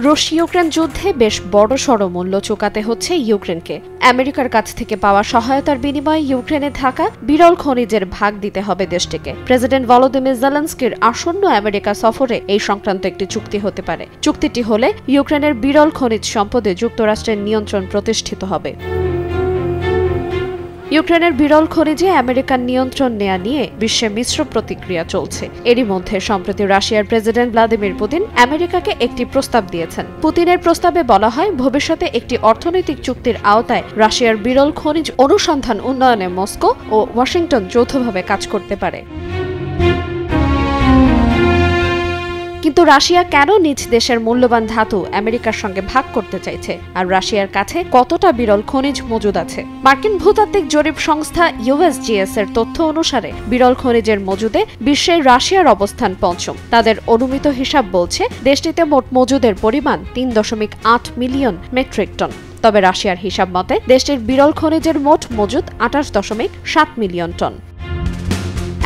রুশ ইউক্রেন যুদ্ধে বেশ বড়সড় মূল্য চুকাতে হচ্ছে ইউক্রেনকে। আমেরিকার কাছ থেকে পাওয়া সহায়তার বিনিময়ে ইউক্রেনে থাকা বিরল খনিজের ভাগ দিতে হবে দেশটিকে। প্রেসিডেন্ট ভলোদিমির জেলেনস্কির আসন্ন আমেরিকা সফরে এই সংক্রান্ত একটি চুক্তি হতে পারে। চুক্তিটি হলে ইউক্রেনের বিরল খনিজ সম্পদে যুক্তরাষ্ট্রের নিয়ন্ত্রণ প্রতিষ্ঠিত হবে। ইউক্রেনের বিরল খনিজে আমেরিকার নিয়ন্ত্রণ নেয়া নিয়ে বিশ্বে মিশ্র প্রতিক্রিয়া চলছে। এরই মধ্যে সম্প্রতি রাশিয়ার প্রেসিডেন্ট ভ্লাদিমির পুতিন আমেরিকাকে একটি প্রস্তাব দিয়েছেন। পুতিনের প্রস্তাবে বলা হয়, ভবিষ্যতে একটি অর্থনৈতিক চুক্তির আওতায় রাশিয়ার বিরল খনিজ অনুসন্ধান উন্নয়নে মস্কো ও ওয়াশিংটন যৌথভাবে কাজ করতে পারে। কিন্তু রাশিয়া কেন নিজ দেশের মূল্যবান ধাতু আমেরিকার সঙ্গে ভাগ করতে চাইছে, আর রাশিয়ার কাছে কতটা বিরল খনিজ মজুদ আছে? মার্কিন ভূতাত্ত্বিক জরিপ সংস্থা USGS এর তথ্য অনুসারে বিরল খনিজের মজুদে বিশ্বে রাশিয়ার অবস্থান পঞ্চম। তাদের অনুমিত হিসাব বলছে দেশটিতে মোট মজুদের পরিমাণ 3.8 মিলিয়ন মেট্রিক টন। তবে রাশিয়ার হিসাব মতে দেশটির বিরল খনিজের মোট মজুদ 28.7 মিলিয়ন টন।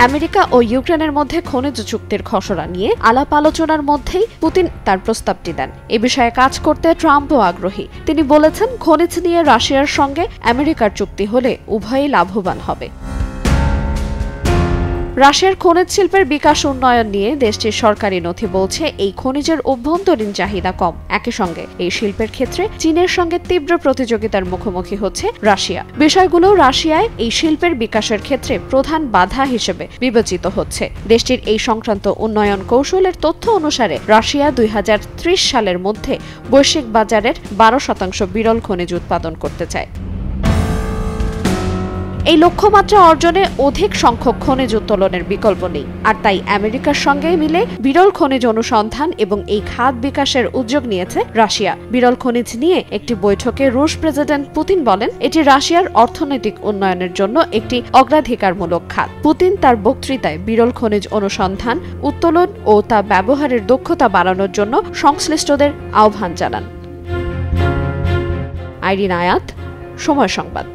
আমেরিকা ও ইউক্রেনের মধ্যে খনিজ চুক্তির খসড়া নিয়ে আলাপ আলোচনার মধ্যেই পুতিন তার প্রস্তাবটি দেন। এ বিষয়ে কাজ করতে ট্রাম্পও আগ্রহী। তিনি বলেছেন, খনিজ নিয়ে রাশিয়ার সঙ্গে আমেরিকার চুক্তি হলে উভয়ই লাভবান হবে। রাশিয়ার খনিজ শিল্পের বিকাশ উন্নয়ন নিয়ে দেশটির সরকারি নথি বলছে, এই খনিজের অভ্যন্তরীণ চাহিদা কম। একই সঙ্গে এই শিল্পের ক্ষেত্রে চীনের সঙ্গে তীব্র প্রতিযোগিতার মুখোমুখি হচ্ছে রাশিয়া। বিষয়গুলো রাশিয়ায় এই শিল্পের বিকাশের ক্ষেত্রে প্রধান বাধা হিসেবে বিবেচিত হচ্ছে। দেশটির এই সংক্রান্ত উন্নয়ন কৌশলের তথ্য অনুসারে রাশিয়া 2030 সালের মধ্যে বৈশ্বিক বাজারের 12% বিরল খনিজ উৎপাদন করতে চায়। এই লক্ষ্যমাত্রা অর্জনে অধিক সংখ্যক খনিজ উত্তোলনের বিকল্প নেই, আর তাই আমেরিকার সঙ্গে মিলে বিরল খনিজ অনুসন্ধান এবং এই খাত বিকাশের উদ্যোগ নিয়েছে রাশিয়া। বিরল খনিজ নিয়ে একটি বৈঠকে রুশ প্রেসিডেন্ট পুতিন বলেন, এটি রাশিয়ার অর্থনৈতিক উন্নয়নের জন্য একটি অগ্রাধিকারমূলক খাত। পুতিন তার বক্তৃতায় বিরল খনিজ অনুসন্ধান, উত্তোলন ও তা ব্যবহারের দক্ষতা বাড়ানোর জন্য সংশ্লিষ্টদের আহ্বান জানান। আইরিন আয়াত, সময় সংবাদ।